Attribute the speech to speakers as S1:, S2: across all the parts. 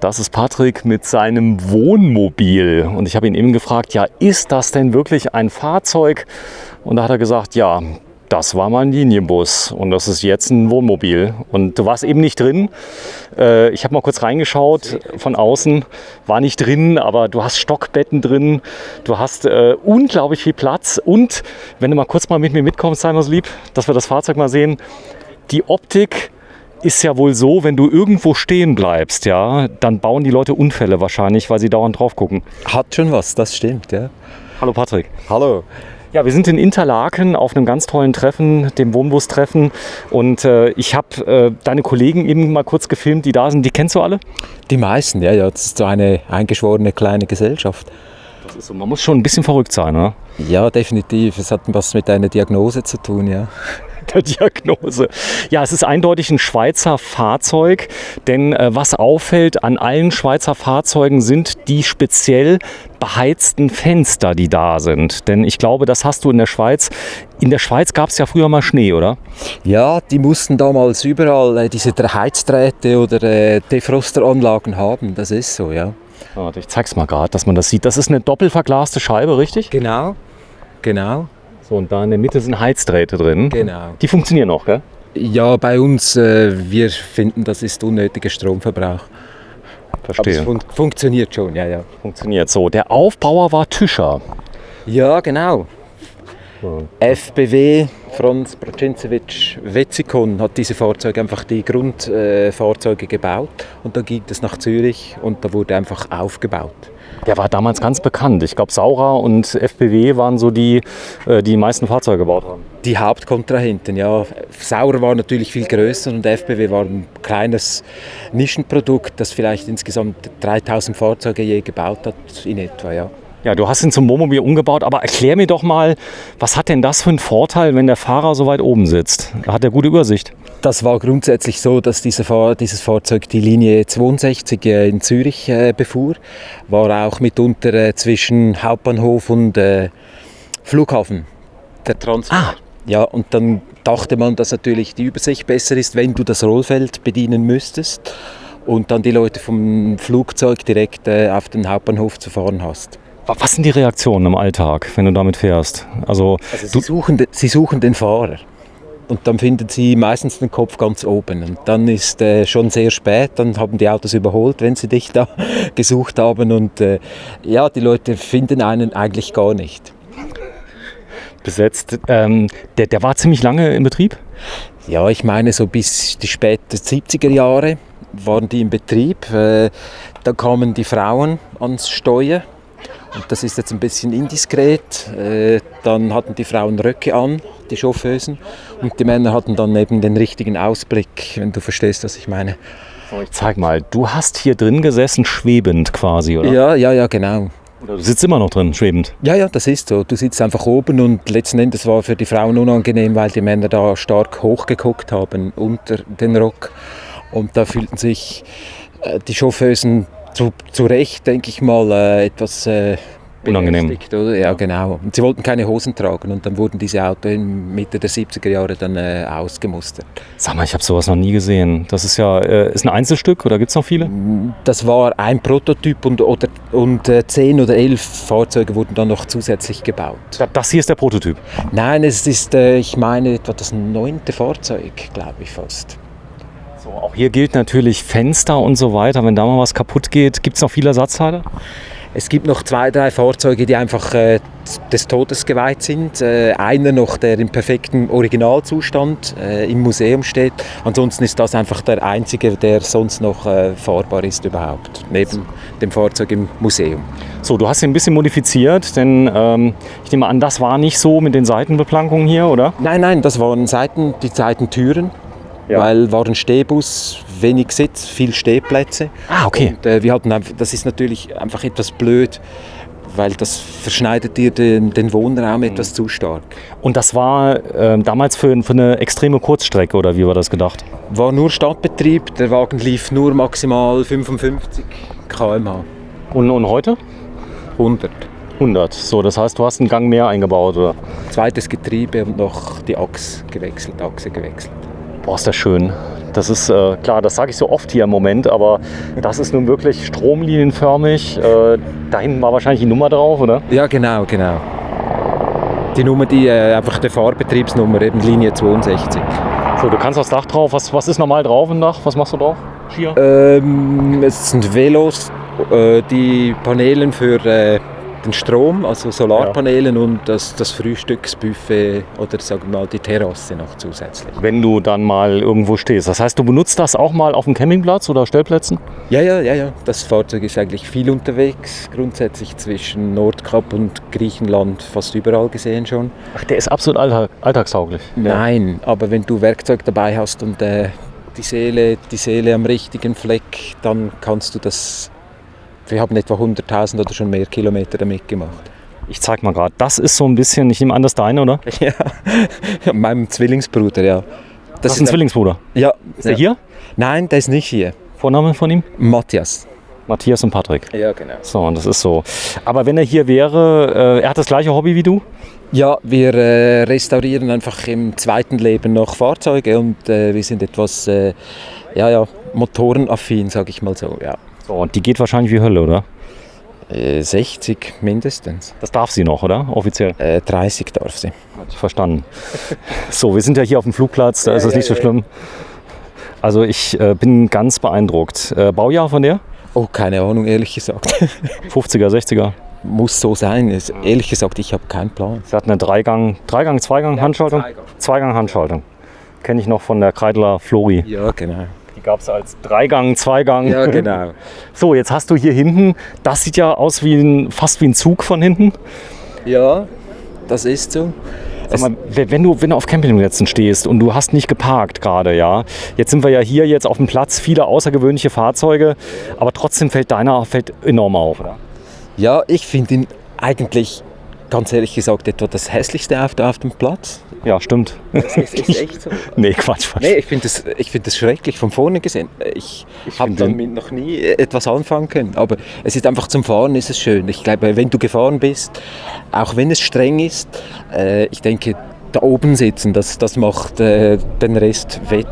S1: Das ist Patrick mit seinem Wohnmobil. Und ich habe ihn eben gefragt, ja, ist das denn wirklich ein Fahrzeug? Und da hat er gesagt, ja, das war mal ein Linienbus und das ist jetzt ein Wohnmobil. Und du warst eben nicht drin. Ich habe mal kurz reingeschaut von außen, war nicht drin, aber du hast Stockbetten drin. Du hast unglaublich viel Platz. Und wenn du mal kurz mit mir mitkommst, sei mal so lieb, dass wir das Fahrzeug mal sehen. Die Optik ist ja wohl so, wenn du irgendwo stehen bleibst, ja, dann bauen die Leute Unfälle wahrscheinlich, weil sie dauernd drauf gucken.
S2: Hat schon was, das stimmt, ja.
S1: Hallo Patrick.
S2: Hallo.
S1: Ja, wir sind in Interlaken auf einem ganz tollen Treffen, dem Wohnbus-Treffen. Und ich habe deine Kollegen eben mal kurz gefilmt, die da sind. Die kennst du alle?
S2: Die meisten, ja. Das ist so eine eingeschworene kleine Gesellschaft.
S1: Das ist so, man muss schon ein bisschen verrückt sein, ne?
S2: Ja, definitiv. Es hat was mit einer Diagnose zu tun, ja.
S1: Der Diagnose. Ja, es ist eindeutig ein Schweizer Fahrzeug, denn was auffällt an allen Schweizer Fahrzeugen sind die speziell beheizten Fenster, die da sind. Denn ich glaube, das hast du in der Schweiz. In der Schweiz gab es ja früher mal Schnee, oder?
S2: Ja, die mussten damals überall diese Heizdrähte oder Defrosteranlagen haben. Das ist so, ja.
S1: Warte, ich zeig's mal gerade, dass man das sieht. Das ist eine doppelverglaste Scheibe, richtig?
S2: Genau.
S1: So, und da in der Mitte sind Heizdrähte drin.
S2: Genau.
S1: Die funktionieren noch, gell?
S2: Ja, bei uns, wir finden, das ist unnötiger Stromverbrauch.
S1: Verstehe.
S2: Aber es funktioniert schon, ja.
S1: Funktioniert so. Der Aufbauer war Tischer.
S2: Ja, genau.
S1: So.
S2: FBW, Franz Bracincevic Wetzikon, hat diese Fahrzeuge einfach die Grundfahrzeuge gebaut. Und dann ging es nach Zürich und da wurde einfach aufgebaut.
S1: Der war damals ganz bekannt. Ich glaube, Saurer und FBW waren so die meisten Fahrzeuge gebaut haben.
S2: Die Hauptkontrahenten, ja. Saurer war natürlich viel größer und FBW war ein kleines Nischenprodukt, das vielleicht insgesamt 3000 Fahrzeuge je gebaut hat, in etwa, ja.
S1: Ja, du hast ihn zum Wohnmobil umgebaut, aber erklär mir doch mal, was hat denn das für einen Vorteil, wenn der Fahrer so weit oben sitzt? Hat er gute Übersicht?
S2: Das war grundsätzlich so, dass dieses Fahrzeug die Linie 62 in Zürich befuhr. War auch mitunter zwischen Hauptbahnhof und Flughafen der Transport. Ja, und dann dachte man, dass natürlich die Übersicht besser ist, wenn du das Rollfeld bedienen müsstest und dann die Leute vom Flugzeug direkt auf den Hauptbahnhof zu fahren hast.
S1: Was sind die Reaktionen im Alltag, wenn du damit fährst? Also
S2: sie suchen den Fahrer. Und dann finden sie meistens den Kopf ganz oben. Und dann ist schon sehr spät, dann haben die Autos überholt, wenn sie dich da gesucht haben. Und die Leute finden einen eigentlich gar nicht.
S1: Besetzt. Der war ziemlich lange in Betrieb?
S2: Ja, ich meine so bis die späten 70er Jahre waren die in Betrieb. Da kamen die Frauen ans Steuer. Und das ist jetzt ein bisschen indiskret. Dann hatten die Frauen Röcke an, die Chauffeusen. Und die Männer hatten dann eben den richtigen Ausblick, wenn du verstehst, was ich meine.
S1: So, ich zeig mal. Du hast hier drin gesessen, schwebend quasi, oder?
S2: Ja, genau.
S1: Oder du sitzt immer noch drin, schwebend?
S2: Ja, das ist so. Du sitzt einfach oben und letzten Endes war für die Frauen unangenehm, weil die Männer da stark hochgeguckt haben unter den Rock. Und da fühlten sich die Chauffeusen zu Recht, denke ich mal, etwas
S1: unangenehm.
S2: Oder? Ja, genau. Und sie wollten keine Hosen tragen und dann wurden diese Autos in Mitte der 70er Jahre dann ausgemustert.
S1: Sag mal, ich habe sowas noch nie gesehen. Das ist ja ist ein Einzelstück oder gibt es noch viele?
S2: Das war ein Prototyp und 10 oder 11 Fahrzeuge wurden dann noch zusätzlich gebaut.
S1: Das hier ist der Prototyp?
S2: Nein, es ist, ich meine, etwa das 9. Fahrzeug, glaube ich fast.
S1: So, auch hier gilt natürlich Fenster und so weiter. Wenn da mal was kaputt geht, gibt es noch viele Ersatzteile?
S2: Es gibt noch 2, 3 Fahrzeuge, die einfach des Todes geweiht sind. Einer noch, der im perfekten Originalzustand im Museum steht. Ansonsten ist das einfach der einzige, der sonst noch fahrbar ist überhaupt, neben dem Fahrzeug im Museum.
S1: So, du hast ihn ein bisschen modifiziert, denn ich nehme an, das war nicht so mit den Seitenbeplankungen hier, oder?
S2: Nein, das waren die Seitentüren. Ja. Weil war ein Stehbus, wenig Sitz, viel Stehplätze.
S1: Okay.
S2: Und wir hatten das ist natürlich einfach etwas blöd, weil das verschneidet dir den Wohnraum etwas zu stark. Und
S1: das war damals für eine extreme Kurzstrecke, oder wie war das gedacht?
S2: War nur Stadtbetrieb, der Wagen lief nur maximal 55 km/h.
S1: Und heute?
S2: 100.
S1: 100. So, das heißt, du hast einen Gang mehr eingebaut, oder?
S2: Zweites Getriebe und noch die Achse gewechselt.
S1: Boah, ist das schön. Das ist klar, das sage ich so oft hier im Moment, aber das ist nun wirklich stromlinienförmig. Da hinten war wahrscheinlich die Nummer drauf, oder?
S2: Ja, genau. Die Nummer, die einfach die Fahrbetriebsnummer, eben Linie 62.
S1: So, du kannst aufs Dach drauf. Was ist normal drauf im Dach? Was machst du drauf? Skier?
S2: Es sind Velos, die Paneele für den Strom, also Solarpaneelen und das Frühstücksbuffet oder sagen wir mal die Terrasse noch zusätzlich.
S1: Wenn du dann mal irgendwo stehst. Das heißt, du benutzt das auch mal auf dem Campingplatz oder Stellplätzen?
S2: Ja. Das Fahrzeug ist eigentlich viel unterwegs, grundsätzlich zwischen Nordkap und Griechenland fast überall gesehen schon.
S1: Ach, der ist absolut alltagstauglich.
S2: Nein, aber wenn du Werkzeug dabei hast und die Seele am richtigen Fleck, dann kannst du das. Wir haben etwa 100.000 oder schon mehr Kilometer damit gemacht.
S1: Ich zeig mal gerade. Das ist so ein bisschen, ich nehme an, das ist deine, oder?
S2: Ja, meinem Zwillingsbruder, ja.
S1: Das ist ein Zwillingsbruder.
S2: Ja.
S1: Ist der hier?
S2: Nein, der ist nicht hier.
S1: Vorname von ihm?
S2: Matthias.
S1: Matthias und Patrick.
S2: Ja, genau.
S1: So, und das ist so. Aber wenn er hier wäre, er hat das gleiche Hobby wie du?
S2: Ja, wir restaurieren einfach im zweiten Leben noch Fahrzeuge und wir sind etwas motorenaffin, sage ich mal so. Ja.
S1: So, und die geht wahrscheinlich wie Hölle, oder?
S2: 60 mindestens.
S1: Das darf sie noch, oder? Offiziell.
S2: 30 darf sie.
S1: Hat ich verstanden. So, wir sind ja hier auf dem Flugplatz, da ist es nicht so schlimm. Also ich bin ganz beeindruckt. Baujahr von der?
S2: Oh, keine Ahnung, ehrlich gesagt.
S1: 50er, 60er?
S2: Muss so sein. Ehrlich gesagt, ich habe keinen Plan.
S1: Sie hat eine Zweigang Handschaltung? Zweigang Handschaltung. Kenne ich noch von der Kreidler Flori.
S2: Ja, genau.
S1: Die gab es als Zweigang.
S2: Ja, genau.
S1: So, jetzt hast du hier hinten, das sieht ja aus fast wie ein Zug von hinten.
S2: Ja, das ist so.
S1: Sag mal, wenn du auf Campingplätzen stehst und du hast nicht geparkt gerade, ja. Jetzt sind wir ja hier jetzt auf dem Platz, viele außergewöhnliche Fahrzeuge, aber trotzdem fällt deiner enorm auf, oder?
S2: Ja, ich finde ihn eigentlich, ganz ehrlich gesagt, etwa das hässlichste auf dem Platz.
S1: Ja, stimmt.
S2: Das ist echt so.
S1: Nee, Quatsch.
S2: Nee, ich finde das schrecklich von vorne gesehen. Ich habe damit noch nie etwas anfangen können. Aber es ist einfach zum Fahren ist es schön. Ich glaube, wenn du gefahren bist, auch wenn es streng ist, ich denke, da oben sitzen, das macht den Rest wett.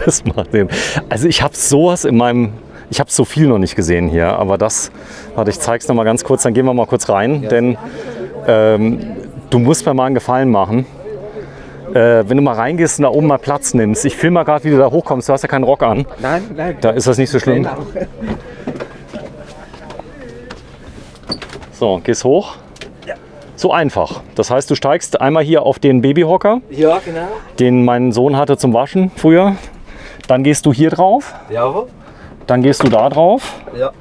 S1: Das macht den. Also ich habe sowas ich habe so viel noch nicht gesehen hier, aber warte, ich zeige es noch mal ganz kurz, dann gehen wir mal kurz rein, denn du musst mir mal einen Gefallen machen. Wenn du mal reingehst und da oben mal Platz nimmst. Ich filme mal gerade, wie du da hochkommst. Du hast ja keinen Rock an.
S2: Nein.
S1: Da ist das nicht so schlimm.
S2: Genau.
S1: So, gehst hoch. Ja. So einfach. Das heißt, du steigst einmal hier auf den Babyhocker,
S2: Ja, genau.
S1: den mein Sohn hatte zum Waschen früher. Dann gehst du hier drauf.
S2: Jawohl.
S1: Dann gehst du da drauf.
S2: Ja.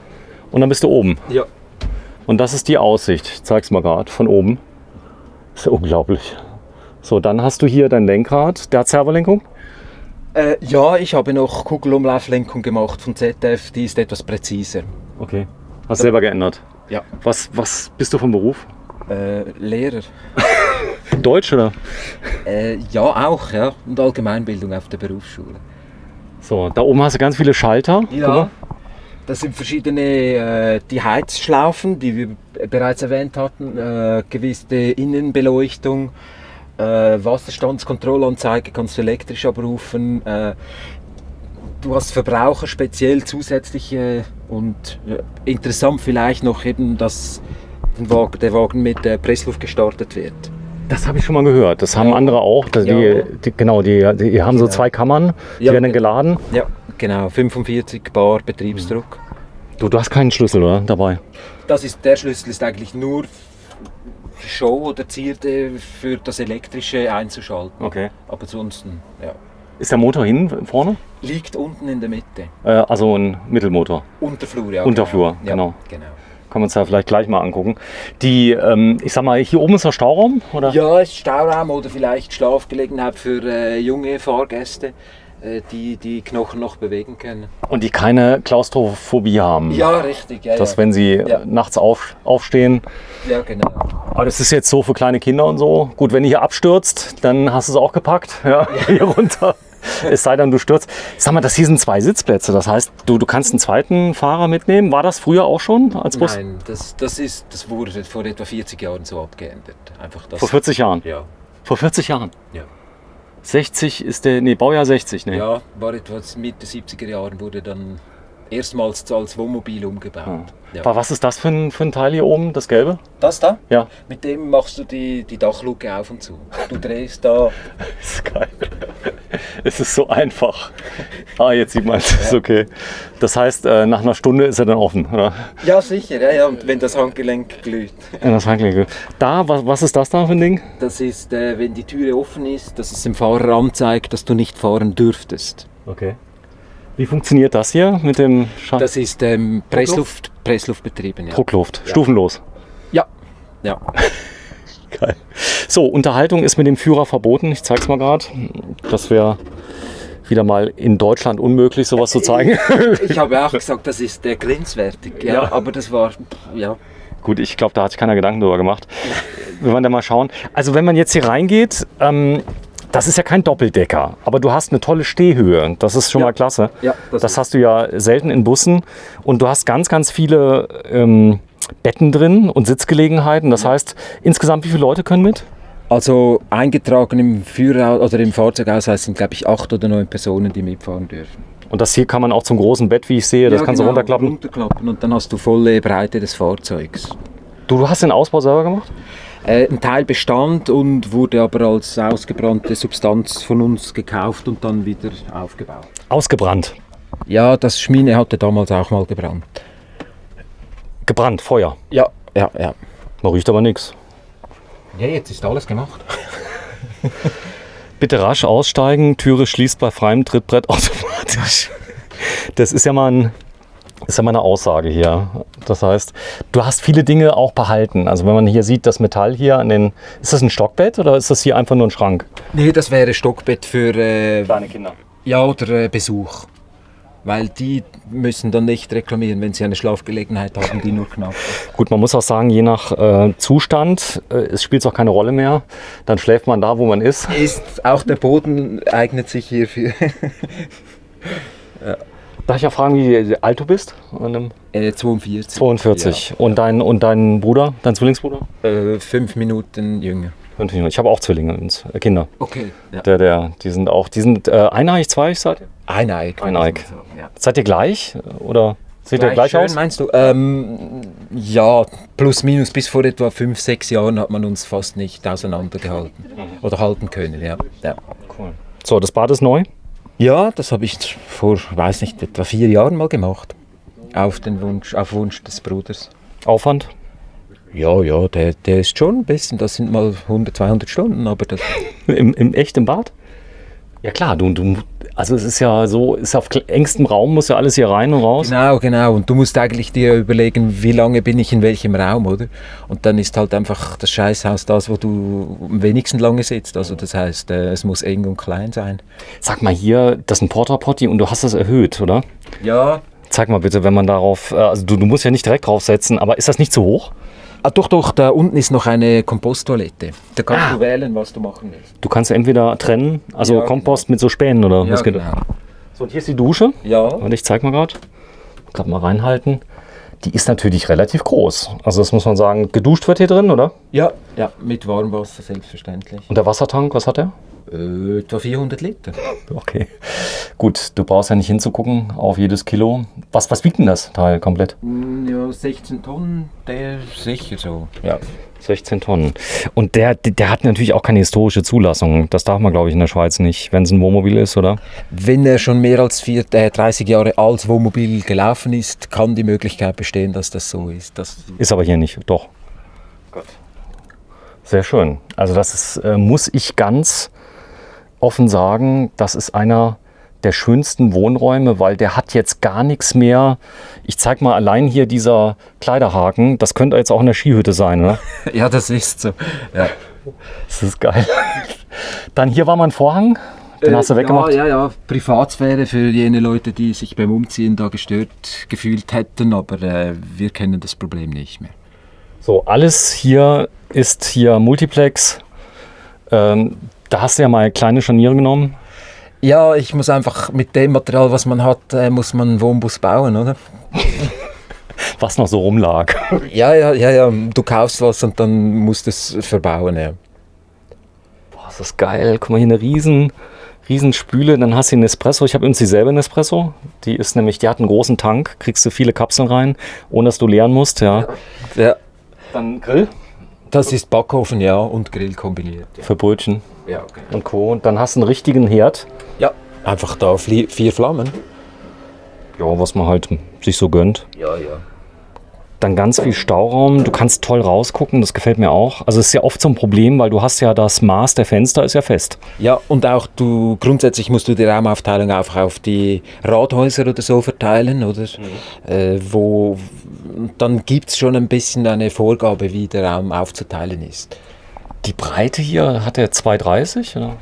S1: Und dann bist du oben.
S2: Ja.
S1: Und das ist die Aussicht. Ich zeig's mal gerade von oben. Das ist ja unglaublich. So, dann hast du hier dein Lenkrad. Der hat Servolenkung?
S2: Ja, ich habe noch Kugelumlauflenkung gemacht von ZF. Die ist etwas präziser.
S1: Okay. Hast du selber geändert?
S2: Ja.
S1: Was bist du vom Beruf?
S2: Lehrer.
S1: Deutsch oder?
S2: Ja, auch. Ja. Und Allgemeinbildung auf der Berufsschule.
S1: So, da oben hast du ganz viele Schalter. Guck mal.
S2: Das sind verschiedene die Heizschlaufen, die wir bereits erwähnt hatten. Gewisse Innenbeleuchtung, Wasserstandskontrollanzeige kannst du elektrisch abrufen. Du hast Verbraucher speziell zusätzliche und interessant vielleicht noch eben, dass der Wagen mit Pressluft gestartet wird.
S1: Das habe ich schon mal gehört. Das haben andere auch. Die haben so zwei Kammern, die werden dann geladen.
S2: Ja, genau. 45 Bar Betriebsdruck.
S1: Du hast keinen Schlüssel, oder? Dabei?
S2: Der Schlüssel ist eigentlich nur Show oder Zierde für das Elektrische einzuschalten.
S1: Okay.
S2: Aber ansonsten, ja.
S1: Ist der Motor hinten vorne?
S2: Liegt unten in der Mitte.
S1: Also ein Mittelmotor.
S2: Unterflur, ja.
S1: Unterflur,
S2: genau.
S1: genau.
S2: Genau.
S1: Kann man uns da vielleicht gleich mal angucken. Ich sag mal, hier oben ist der Stauraum, oder?
S2: Ja, ist Stauraum oder vielleicht Schlafgelegenheit für junge Fahrgäste, die Knochen noch bewegen können.
S1: Und die keine Klaustrophobie haben.
S2: Ja, richtig. Ja,
S1: dass wenn sie nachts aufstehen.
S2: Ja, genau.
S1: Aber das ist jetzt so für kleine Kinder und so. Gut, wenn ihr hier abstürzt, dann hast du es auch gepackt. Ja, hier runter. Es sei denn, du stürzt. Sag mal, das hier sind 2 Sitzplätze. Das heißt, du kannst einen zweiten Fahrer mitnehmen. War das früher auch schon als Bus?
S2: Nein, das wurde vor etwa 40 Jahren so abgeändert. Einfach das.
S1: Vor 40 Jahren?
S2: Ja.
S1: Vor 40 Jahren?
S2: Ja.
S1: 60 ist der, nee, Baujahr 60, ne?
S2: Ja, war etwas Mitte 70er Jahren, wurde dann erstmals als Wohnmobil umgebaut. Ja.
S1: Was ist das für ein Teil hier oben, das Gelbe?
S2: Das da?
S1: Ja.
S2: Mit dem machst du die Dachluke auf und zu. Du drehst da.
S1: Das ist geil. Es ist so einfach. Jetzt sieht man es, ist okay. Das heißt, nach einer Stunde ist er dann offen, oder?
S2: Ja, sicher, ja, und wenn das Handgelenk glüht.
S1: Ja, das Handgelenk. Da, was ist das da für ein Ding?
S2: Das ist, wenn die Türe offen ist, dass es dem Fahrer anzeigt, dass du nicht fahren dürftest.
S1: Okay. Wie funktioniert das hier mit dem
S2: Das ist Pressluft betrieben, ja.
S1: Druckluft,
S2: Ja.
S1: stufenlos.
S2: Ja. Ja.
S1: Geil. So, Unterhaltung ist mit dem Führer verboten. Ich zeig's mal gerade. Das wäre wieder mal in Deutschland unmöglich, sowas zu zeigen.
S2: Ich habe auch gesagt, das ist grenzwertig. Ja,
S1: Ja.
S2: aber das war, ja.
S1: Gut, ich glaube, da hat sich keiner Gedanken drüber gemacht. Wir wollen da mal schauen. Also wenn man jetzt hier reingeht, das ist ja kein Doppeldecker, aber du hast eine tolle Stehhöhe. Das ist schon
S2: Ja.
S1: mal klasse.
S2: Ja,
S1: das hast du ja selten in Bussen. Und du hast ganz, ganz viele Betten drin und Sitzgelegenheiten. Das heißt, insgesamt wie viele Leute können mit?
S2: Also eingetragen im Führer oder im Fahrzeugausweis sind, glaube ich, 8 oder 9 Personen, die mitfahren dürfen.
S1: Und das hier kann man auch zum großen Bett, wie ich sehe, das kannst du runterklappen.
S2: Runterklappen und dann hast du volle Breite des Fahrzeugs.
S1: Du hast den Ausbau selber gemacht?
S2: Ein Teil bestand und wurde aber als ausgebrannte Substanz von uns gekauft und dann wieder aufgebaut.
S1: Ausgebrannt.
S2: Ja, das Schmine hatte damals auch mal gebrannt.
S1: Gebrannt, Feuer.
S2: Ja, ja, ja.
S1: Man riecht aber nichts.
S2: Ja, jetzt ist alles gemacht.
S1: Bitte rasch aussteigen, Türe schließt bei freiem Trittbrett automatisch. Das ist ja mal eine Aussage hier. Das heißt, du hast viele Dinge auch behalten. Also wenn man hier sieht, das Metall hier an den... Ist das ein Stockbett oder ist das hier einfach nur ein Schrank?
S2: Nee, das wäre Stockbett für
S1: Kleine Kinder.
S2: ja, oder Besuch. Weil die müssen dann nicht reklamieren, wenn sie eine Schlafgelegenheit haben, die nur knapp ist.
S1: Gut, man muss auch sagen, je nach Zustand, es spielt auch keine Rolle mehr. Dann schläft man da, wo man ist.
S2: Auch der Boden eignet sich hierfür.
S1: Darf ich ja fragen, wie alt du bist?
S2: 42.
S1: 42. Und dein Bruder, dein Zwillingsbruder?
S2: Ja. 5 Minuten jünger.
S1: Ich habe auch Zwillinge, Kinder.
S2: Okay. Ja.
S1: Die sind eineig, zweieig seid ihr?
S2: Eineig.
S1: Eineig.
S2: So, ja.
S1: Seid ihr gleich? Oder seht ihr gleich
S2: schön,
S1: aus?
S2: meinst du? Ja, plus minus bis vor etwa 5, 6 Jahren hat man uns fast nicht auseinandergehalten. Oder halten können, ja.
S1: Cool. So, das Bad ist neu?
S2: Ja, das habe ich vor, weiß nicht, etwa 4 Jahren mal gemacht. Auf Wunsch des Bruders.
S1: Aufwand?
S2: Ja, der ist schon ein bisschen, das sind mal 100, 200 Stunden, aber das...
S1: Im echten Bad? Ja klar, also es ist ja so, ist auf engstem Raum, muss ja alles hier rein und raus.
S2: Genau, und du musst eigentlich dir überlegen, wie lange bin ich in welchem Raum, oder? Und dann ist halt einfach das Scheißhaus das, wo du am wenigsten lange sitzt, also das heißt, es muss eng und klein sein.
S1: Sag mal hier, das ist ein Porta Potty und du hast das erhöht, oder?
S2: Ja.
S1: Zeig mal bitte, wenn man darauf, also du musst ja nicht direkt draufsetzen, aber ist das nicht zu hoch?
S2: Doch, da unten ist noch eine Komposttoilette. Da kannst du wählen, was du machen willst.
S1: Du kannst entweder trennen, also
S2: Ja,
S1: Kompost mit so Spänen oder
S2: Ja,
S1: was geht?
S2: genau.
S1: So, und hier ist die Dusche.
S2: Ja.
S1: Und ich zeig mal gerade mal reinhalten. Die ist natürlich relativ groß. Also das muss man sagen, geduscht wird hier drin, oder?
S2: Ja, mit Warmwasser selbstverständlich.
S1: Und der Wassertank, was hat der?
S2: Etwa 400 Liter.
S1: Okay. Gut, du brauchst ja nicht hinzugucken auf jedes Kilo. Was wiegt denn das Teil komplett?
S2: Ja, 16 Tonnen, der sicher so. Ja.
S1: 16 Tonnen. Und der hat natürlich auch keine historische Zulassung. Das darf man, glaube ich, in der Schweiz nicht, wenn es ein Wohnmobil ist, oder?
S2: Wenn er schon mehr als 30 Jahre als Wohnmobil gelaufen ist, kann die Möglichkeit bestehen, dass das so ist.
S1: Ist aber hier nicht, doch.
S2: Gott.
S1: Sehr schön. Also das ist, muss ich ganz offen sagen, das ist einer der schönsten Wohnräume, weil der hat jetzt gar nichts mehr. Ich zeig mal allein hier dieser Kleiderhaken, das könnte jetzt auch in der Skihütte sein, oder?
S2: Ja, das ist so. Ja.
S1: Das ist geil. Dann hier war mal ein Vorhang, den hast du weggemacht.
S2: Ja, Privatsphäre für jene Leute, die sich beim Umziehen da gestört gefühlt hätten, aber wir kennen das Problem nicht mehr.
S1: So, alles hier ist hier Multiplex. Da hast du ja mal kleine Scharniere genommen.
S2: Ja, ich muss einfach mit dem Material, was man hat, muss man einen Wohnbus bauen, oder?
S1: Was noch so rumlag.
S2: Ja. Du kaufst was und dann musst du es verbauen, ja.
S1: Boah, ist das geil. Guck mal, hier eine riesen Spüle. Dann hast du einen Espresso. Ich habe übrigens dieselbe Nespresso. Die hat einen großen Tank. Kriegst du viele Kapseln rein, ohne dass du leeren musst. Ja.
S2: Ja.
S1: Dann Grill.
S2: Das ist Backofen, ja, und Grill kombiniert. Ja.
S1: Für Brötchen
S2: Ja, okay.
S1: und Co. Und dann hast du einen richtigen Herd.
S2: Ja, einfach da 4 Flammen.
S1: Ja, was man halt sich so gönnt.
S2: Ja, ja.
S1: Dann ganz viel Stauraum. Du kannst toll rausgucken, das gefällt mir auch. Also es ist ja oft so ein Problem, weil du hast ja das Maß der Fenster ist ja fest.
S2: Ja, und auch grundsätzlich musst du die Raumaufteilung auch auf die Rathäuser oder so verteilen, oder? Dann gibt es schon ein bisschen eine Vorgabe, wie der Raum aufzuteilen ist.
S1: Die Breite hier hat er 2,30 oder?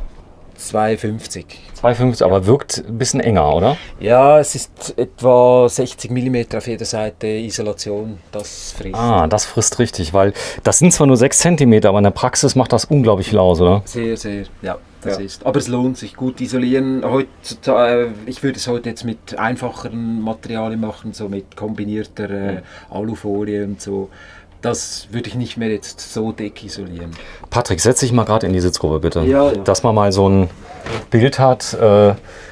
S2: 2,50.
S1: 2,50, aber wirkt ein bisschen enger, oder?
S2: Ja, es ist etwa 60 mm auf jeder Seite Isolation, das frisst.
S1: Ah, das frisst richtig, weil das sind zwar nur 6 cm, aber in der Praxis macht das unglaublich viel aus, oder?
S2: Sehr, sehr, ja, das ist. Aber es lohnt sich gut isolieren. Ich würde es heute jetzt mit einfacheren Materialien machen, so mit kombinierter Alufolie und so. Das würde ich nicht mehr jetzt so dick isolieren.
S1: Patrick, setz dich mal gerade in die Sitzgruppe, bitte.
S2: Ja.
S1: Dass man mal so ein Bild hat.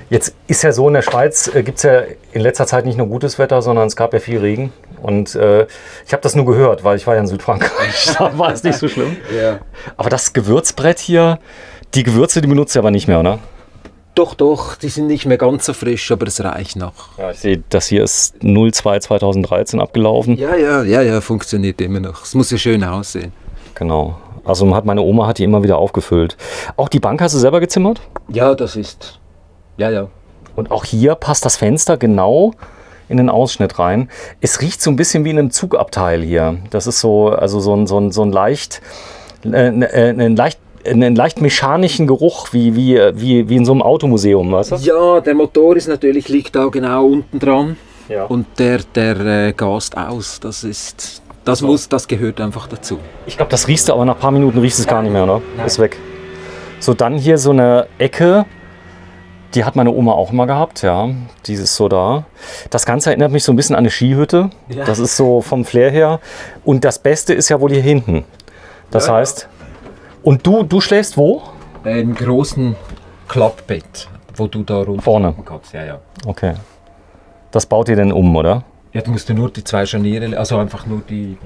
S1: Jetzt ist ja so, in der Schweiz gibt es ja in letzter Zeit nicht nur gutes Wetter, sondern es gab ja viel Regen. Und ich habe das nur gehört, weil ich war ja in Südfrankreich. Da war es nicht so schlimm.
S2: Ja.
S1: Aber das Gewürzbrett hier, die Gewürze, die benutzt ihr aber nicht mehr, oder?
S2: Doch, die sind nicht mehr ganz so frisch, aber es reicht noch.
S1: Ja, ich sehe, das hier ist 02/2013 abgelaufen.
S2: Ja, funktioniert immer noch. Es muss ja schön aussehen.
S1: Genau. Also meine Oma hat die immer wieder aufgefüllt. Auch die Bank hast du selber gezimmert?
S2: Ja, das ist. Ja.
S1: Und auch hier passt das Fenster genau in den Ausschnitt rein. Es riecht so ein bisschen wie in einem Zugabteil hier. Das ist so, also so ein leicht, einen leicht mechanischen Geruch, wie in so einem Automuseum, weißt du?
S2: Ja, der Motor liegt da genau unten dran.
S1: Ja.
S2: Und der gast aus. Das gehört einfach dazu.
S1: Ich glaube, das riechst du, aber nach ein paar Minuten riechst du es gar nicht mehr, ne?
S2: Nein.
S1: Ist weg. So, dann hier so eine Ecke, die hat meine Oma auch immer gehabt, ja. Die ist so da. Das Ganze erinnert mich so ein bisschen an eine Skihütte.
S2: Ja.
S1: Das ist so vom Flair her. Und das Beste ist ja wohl hier hinten. Das heißt, und du schläfst wo?
S2: Im großen Klappbett, wo du da runter
S1: Vorne.
S2: kannst. Ja.
S1: Okay. Das baut ihr denn um, oder?
S2: Ja, du musst nur die 2 Scharniere, also einfach nur die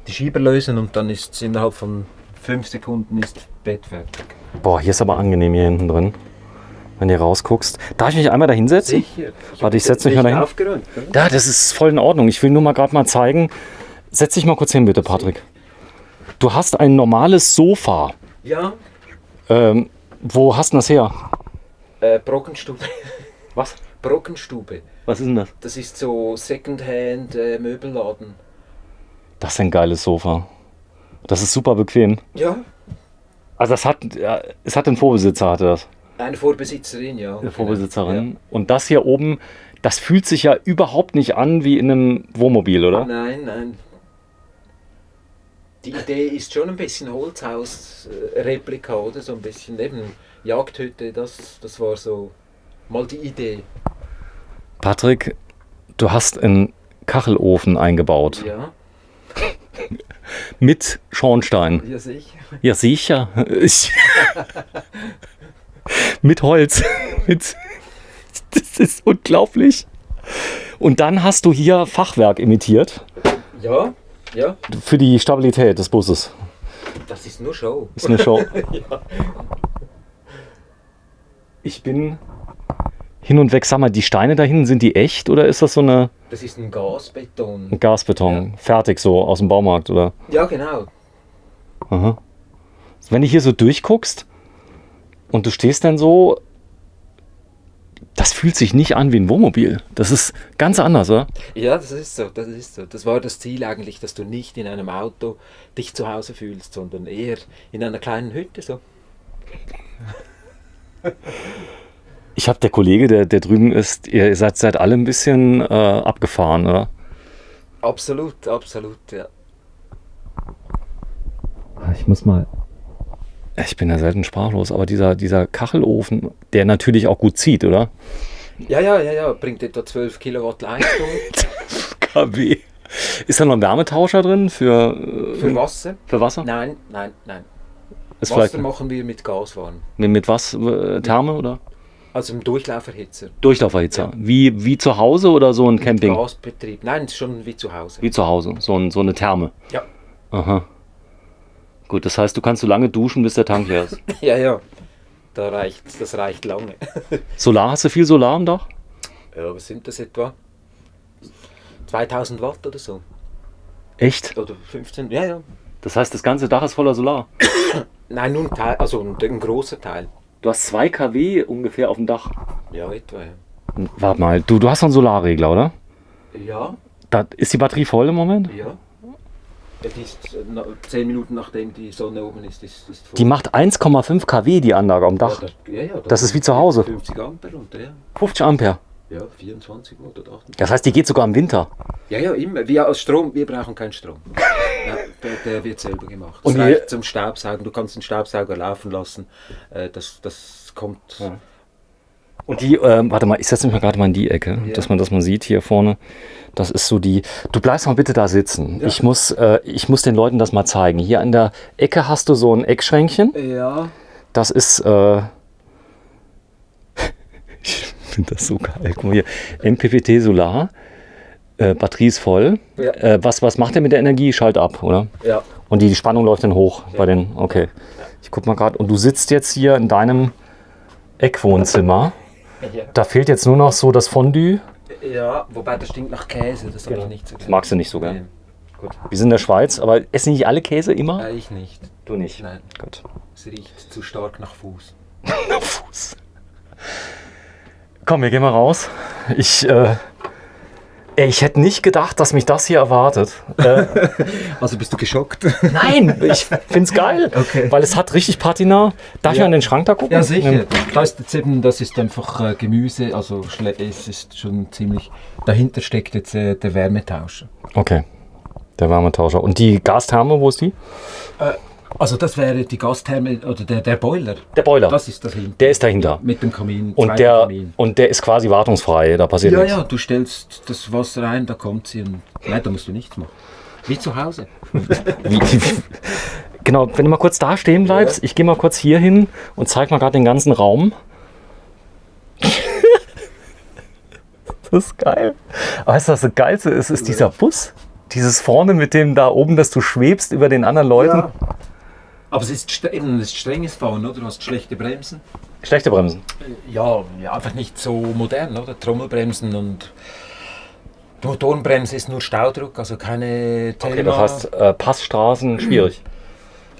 S2: Schieber lösen und dann ist es innerhalb von 5 Sekunden ist das Bett fertig.
S1: Boah, hier ist aber angenehm hier hinten drin. Wenn du rausguckst. Darf ich mich einmal da hinsetzen?
S2: Sicher.
S1: Warte, ich setze mich mal dahin.
S2: Aufgeräumt, oder?
S1: Ja, das ist voll in Ordnung. Ich will nur mal gerade mal zeigen. Setz dich mal kurz hin, bitte, Patrick. Du hast ein normales Sofa.
S2: Ja,
S1: Wo hast du das her?
S2: Brockenstube.
S1: Was?
S2: Brockenstube.
S1: Was ist denn das?
S2: Das ist so Secondhand Möbelladen.
S1: Das ist ein geiles Sofa. Das ist super bequem.
S2: Ja,
S1: Also es hat den Vorbesitzer, hatte das.
S2: eine Vorbesitzerin, ja.
S1: Die Vorbesitzerin. Und das hier oben, das fühlt sich ja überhaupt nicht an wie in einem Wohnmobil,
S2: Ja.
S1: oder?
S2: Nein. Die Idee ist schon ein bisschen Holzhaus-Replika, oder? So ein bisschen eben Jagdhütte, das war so mal die Idee.
S1: Patrick, du hast einen Kachelofen eingebaut.
S2: Ja,
S1: Mit Schornstein.
S2: ja sicher.
S1: Ja, sicher. Mit Holz. Das ist unglaublich. Und dann hast du hier Fachwerk imitiert
S2: Ja,
S1: für die Stabilität des Busses.
S2: das ist nur Show.
S1: Ist eine Show.
S2: Ja.
S1: Ich bin hin und weg. Sag mal, die Steine da hinten, sind die echt oder ist das so ein
S2: Das ist ein Gasbeton.
S1: Gasbeton? Fertig so aus dem Baumarkt, oder?
S2: Ja, genau.
S1: Aha. Wenn du hier so durchguckst und du stehst dann so, das fühlt sich nicht an wie ein Wohnmobil. Das ist ganz anders, oder?
S2: Ja, das ist so. Das war das Ziel eigentlich, dass du nicht in einem Auto dich zu Hause fühlst, sondern eher in einer kleinen Hütte so.
S1: Ich habe der Kollege, der drüben ist, ihr seid alle ein bisschen abgefahren, oder?
S2: Absolut, ja.
S1: Ich muss mal. Ich bin ja selten sprachlos, aber dieser Kachelofen, der natürlich auch gut zieht, oder?
S2: Ja, bringt etwa 12 Kilowatt Leistung.
S1: kW. Ist da noch ein Wärmetauscher drin für
S2: Für Wasser?
S1: Für Wasser?
S2: Nein.
S1: Ist
S2: Wasser
S1: vielleicht
S2: machen wir mit Gas warm.
S1: mit was? Therme oder?
S2: Also im Durchlauferhitzer.
S1: Durchlauferhitzer.
S2: Ja.
S1: Wie zu Hause oder so ein Camping?
S2: Mit Gasbetrieb. Nein, ist schon wie zu Hause.
S1: Wie zu Hause. So eine Therme.
S2: Ja.
S1: Aha. Gut, das heißt, du kannst so lange duschen, bis der Tank leer ist.
S2: Ja. Das reicht lange.
S1: Solar, hast du viel Solar am Dach?
S2: Ja, was sind das etwa? 2000 Watt oder so.
S1: Echt?
S2: Oder 15, ja.
S1: Das heißt, das ganze Dach ist voller Solar.
S2: Nein, nur ein Teil, also ein großer Teil.
S1: Du hast 2 kW ungefähr auf dem Dach.
S2: Ja, etwa, ja.
S1: Warte mal, du hast doch einen Solarregler, oder?
S2: Ja,
S1: Da, ist die Batterie voll im Moment?
S2: ja. Die ist 10 Minuten nachdem die Sonne oben ist voll.
S1: Die macht 1,5 kW, die Anlage am Dach.
S2: Ja,
S1: Das ist wie zu Hause.
S2: 50 Ampere runter, ja.
S1: 50 Ampere.
S2: Ja, 24 Watt oder 28.
S1: Das heißt, die geht sogar im Winter.
S2: Ja, immer. Wir als Strom, wir brauchen keinen Strom. Ja, der wird selber gemacht.
S1: Und
S2: Das reicht zum Staubsaugen. Du kannst den Staubsauger laufen lassen. Das kommt.
S1: Ja. Und die, warte mal, ich setze mich mal gerade mal in die Ecke, dass man das mal sieht hier vorne. Das ist so die. Du bleibst mal bitte da sitzen.
S2: Ja.
S1: Ich muss den Leuten das mal zeigen. Hier an der Ecke hast du so ein Eckschränkchen.
S2: Ja.
S1: Das ist. Ich finde das so geil. Guck mal hier. MPPT Solar. Batterie ist voll.
S2: Ja.
S1: Was macht der mit der Energie? Schalt ab, oder?
S2: Ja.
S1: Und die Spannung läuft dann hoch bei den. Okay. Ich guck mal gerade. Und du sitzt jetzt hier in deinem Eckwohnzimmer. Da fehlt jetzt nur noch so das Fondue.
S2: Ja, wobei das stinkt nach Käse, das habe ich nicht so
S1: Das magst du nicht so, gell?
S2: Nee. Gut.
S1: Wir sind in der Schweiz, aber essen nicht alle Käse immer?
S2: Ich nicht.
S1: Du nicht.
S2: Nein,
S1: Gut.
S2: es riecht zu stark nach Fuß.
S1: Fuß. Komm, wir gehen mal raus. Ich hätte nicht gedacht, dass mich das hier erwartet.
S2: Also bist du geschockt?
S1: Nein, ich find's geil,
S2: Okay.
S1: weil es hat richtig Patina. Darf ich
S2: Ja.
S1: an den Schrank da gucken?
S2: Ja, sicher. Das ist einfach Gemüse, also es ist schon ziemlich. Dahinter steckt jetzt der Wärmetauscher.
S1: Okay, der Wärmetauscher. Und die Gastherme, wo ist die?
S2: Also das wäre die Gastherme oder der Boiler.
S1: Der Boiler.
S2: Das ist dahinter.
S1: Der ist dahinter.
S2: Mit dem Kamin.
S1: Und
S2: zweiten
S1: der,
S2: Kamin.
S1: und der ist quasi wartungsfrei, da passiert
S2: Ja,
S1: nichts.
S2: ja, du stellst das Wasser rein, da kommt sie und. Nein, da musst du nichts machen. Wie zu Hause.
S1: Genau, wenn du mal kurz da stehen bleibst, ich gehe mal kurz hier hin und zeig mal gerade den ganzen Raum. Das ist geil. Weißt du, was das Geilste ist? Ist dieser Bus. Dieses vorne mit dem da oben, dass du schwebst über den anderen Leuten.
S2: Ja. Aber es ist strenges Fahren, oder? Du hast schlechte Bremsen.
S1: Schlechte Bremsen.
S2: Ja, einfach nicht so modern, oder? Trommelbremsen und die Motorenbremse ist nur Staudruck, also keine Thema.
S1: Okay, das heißt, Passstraßen schwierig.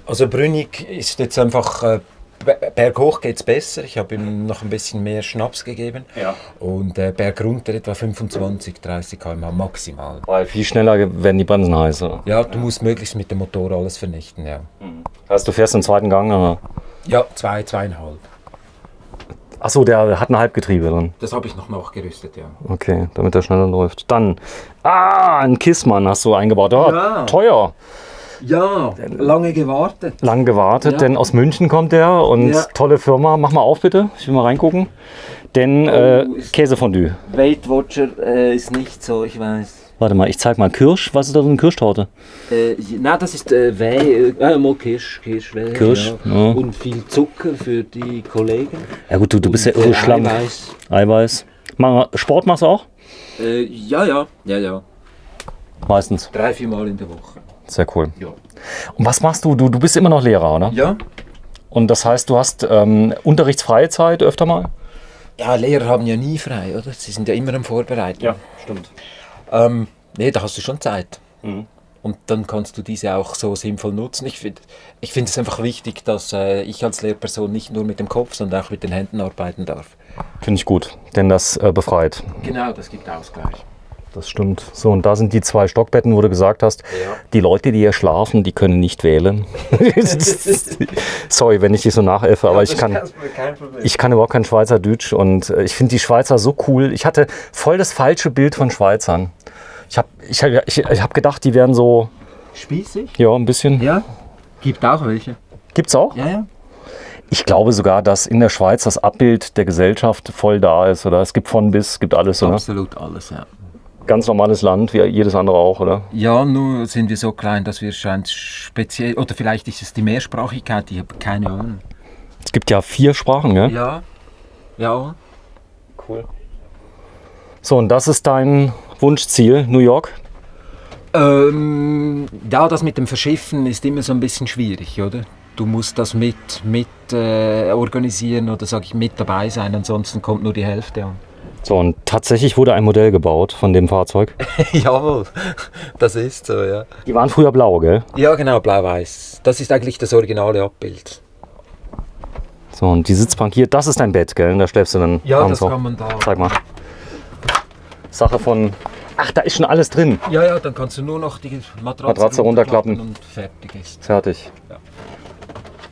S2: Also Brünig ist jetzt einfach, berghoch geht es besser. Ich habe ihm noch ein bisschen mehr Schnaps gegeben.
S1: Ja.
S2: Und bergrunter etwa 25, 30 km/h maximal.
S1: Weil viel schneller werden die Bremsen heiß. Oder?
S2: Ja, du musst möglichst mit dem Motor alles vernichten, ja.
S1: Das heißt, du fährst im zweiten Gang. Oder?
S2: Ja, 2,5.
S1: Achso, der hat ein Halbgetriebe drin.
S2: Das habe ich noch nachgerüstet, ja.
S1: Okay, damit der schneller läuft. Dann, ein Kissmann hast du eingebaut.
S2: Ja.
S1: Teuer.
S2: Ja, lange gewartet.
S1: Lang gewartet,
S2: Ja.
S1: denn aus München kommt der und
S2: Ja.
S1: tolle Firma. Mach mal auf bitte, ich will mal reingucken. Denn
S2: ist-
S1: Käsefondue.
S2: Weight Watcher ist nicht so, ich weiß.
S1: Warte mal, ich zeig mal Kirsch. Was ist da so eine Kirschtorte?
S2: Nein, das ist mal Kirsch, Weh,
S1: Kirsch,
S2: ja.
S1: ja.
S2: Und viel Zucker für die Kollegen.
S1: Ja gut, du bist ja
S2: Und,
S1: irre schlank.
S2: Eiweiß.
S1: Eiweiß. Sport machst du auch?
S2: Ja.
S1: Meistens.
S2: 3-4 Mal in der Woche.
S1: Sehr cool.
S2: Ja.
S1: Und was machst du? Du bist immer noch Lehrer, oder?
S2: Ja?
S1: Und das heißt, du hast unterrichtsfreie Zeit öfter mal?
S2: Ja, Lehrer haben ja nie frei, oder? Sie sind ja immer am Vorbereiten.
S1: stimmt.
S2: Nee, da hast du schon Zeit.
S1: Mhm.
S2: Und dann kannst du diese auch so sinnvoll nutzen. Ich find es einfach wichtig, dass ich als Lehrperson nicht nur mit dem Kopf, sondern auch mit den Händen arbeiten darf.
S1: Finde ich gut, denn das befreit.
S2: Genau, das gibt Ausgleich.
S1: Das stimmt. So, und da sind die 2 Stockbetten, wo du gesagt hast,
S2: Ja.
S1: die Leute, die hier schlafen, die können nicht wählen. Sorry, wenn ich dich so nachäffe, aber ich kann überhaupt kein Schweizerdeutsch und ich finde die Schweizer so cool. Ich hatte voll das falsche Bild von Schweizern. Ich hab gedacht, die wären so,
S2: Spießig?
S1: ja, ein bisschen.
S2: Ja. Gibt auch welche.
S1: Gibt's auch?
S2: Ja.
S1: Ich glaube sogar, dass in der Schweiz das Abbild der Gesellschaft voll da ist, oder? Es gibt von bis, es gibt alles, oder?
S2: Absolut alles, ja.
S1: Ganz normales Land, wie jedes andere auch, oder?
S2: Ja, nur sind wir so klein, dass wir scheint speziell, oder vielleicht ist es die Mehrsprachigkeit, ich habe keine Ahnung.
S1: Es gibt ja 4 Sprachen, gell?
S2: Ja, ja.
S1: Cool. So, und das ist dein Wunschziel, New York?
S2: Ja, das mit dem Verschiffen ist immer so ein bisschen schwierig, oder? Du musst das mit organisieren oder sage ich mit dabei sein, ansonsten kommt nur die Hälfte an.
S1: So, und tatsächlich wurde ein Modell gebaut von dem Fahrzeug.
S2: Jawohl, das ist so, ja.
S1: Die waren früher blau, gell?
S2: Ja, genau, blau-weiß. Das ist eigentlich das originale Abbild.
S1: So, und die Sitzbank hier, das ist dein Bett, gell? Da schläfst du dann
S2: Ja,
S1: abends
S2: das
S1: auch.
S2: kann man da.
S1: Zeig mal. Sache von... Ach, da ist schon alles drin.
S2: Ja, ja, dann kannst du nur noch die
S1: Matratze runterklappen.
S2: und fertig ist.
S1: Fertig.
S2: Ja.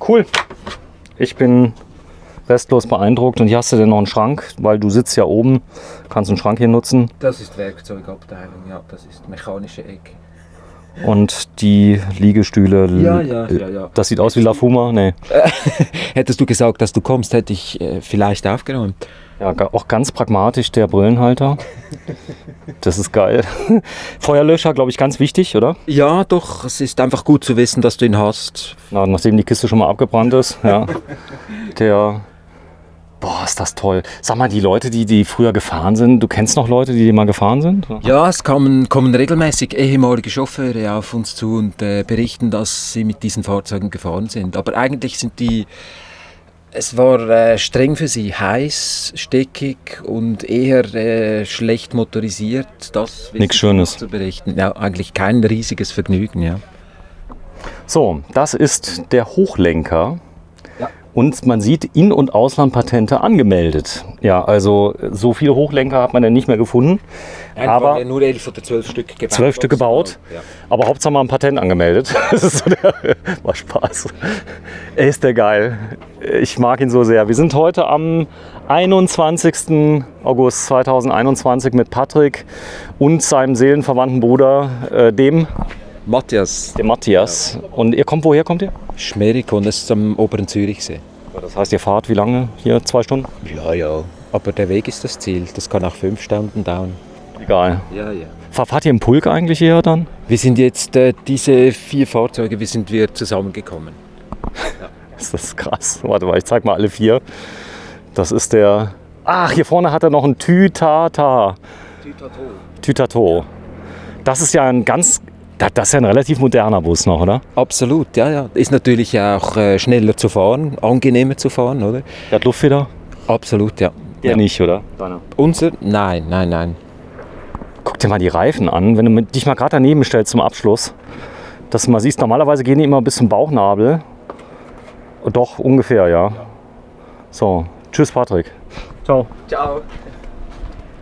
S1: Cool. Ich bin restlos beeindruckt. Und hier hast du denn noch einen Schrank, weil du sitzt ja oben, kannst einen Schrank hier nutzen.
S2: Das ist Werkzeugabteilung, ja, das ist mechanische Ecke.
S1: Und die Liegestühle,
S2: Ja.
S1: das sieht aus wie La Fuma. Nee.
S2: Hättest du gesagt, dass du kommst, hätte ich vielleicht aufgeräumt.
S1: Ja, auch ganz pragmatisch der Brillenhalter. Das ist geil. Feuerlöscher, glaube ich, ganz wichtig, oder?
S2: Ja, doch, es ist einfach gut zu wissen, dass du ihn hast.
S1: Na, nachdem die Kiste schon mal abgebrannt ist. Ja. Boah, ist das toll. Sag mal, die Leute, die früher gefahren sind, du kennst noch Leute, die mal gefahren sind?
S2: Ja, es kommen regelmäßig ehemalige Chauffeure auf uns zu und berichten, dass sie mit diesen Fahrzeugen gefahren sind. Aber eigentlich sind es war streng für sie, heiß, stickig und eher schlecht motorisiert. Das
S1: nichts Schönes
S2: zu berichten. Ja, eigentlich kein riesiges Vergnügen, ja.
S1: So, das ist der Hochlenker.
S2: Ja.
S1: Und man sieht In- und Auslandpatente angemeldet. Ja, also so viele Hochlenker hat man ja nicht mehr gefunden. Aber
S2: ja nur 11 oder 12 Stück gebaut.
S1: 12 Stück gebaut,
S2: ja.
S1: Aber Hauptsache mal ein Patent angemeldet. Das ist so war Spaß. Ist der geil. Ich mag ihn so sehr. Wir sind heute am 21. August 2021 mit Patrick und seinem seelenverwandten Bruder, dem
S2: Matthias.
S1: Und woher kommt ihr?
S2: Schmerikon, das ist am oberen Zürichsee.
S1: Das heißt, ihr fahrt wie lange hier? 2 Stunden?
S2: Ja. Aber der Weg ist das Ziel. Das kann auch 5 Stunden dauern.
S1: Egal.
S2: Ja.
S1: Fahrt ihr im Pulk eigentlich eher dann?
S2: Wir sind jetzt, diese 4 Fahrzeuge, sind wir zusammengekommen. Ja.
S1: Das ist krass. Warte mal, ich zeig mal alle 4. Das ist der... Ach, hier vorne hat er noch einen Tütato. Das ist ja ein relativ moderner Bus noch, oder?
S2: Absolut, ja. Ist natürlich auch schneller zu fahren, angenehmer zu fahren, oder?
S1: Der hat Luftfeder?
S2: Absolut, ja.
S1: Der nicht, oder? Deiner.
S2: Unser? Nein.
S1: Guck dir mal die Reifen an, wenn du dich mal gerade daneben stellst zum Abschluss. Dass du mal siehst, normalerweise gehen die immer bis zum Bauchnabel. Doch, ungefähr, ja. So, tschüss Patrick. Ciao.
S2: Ciao.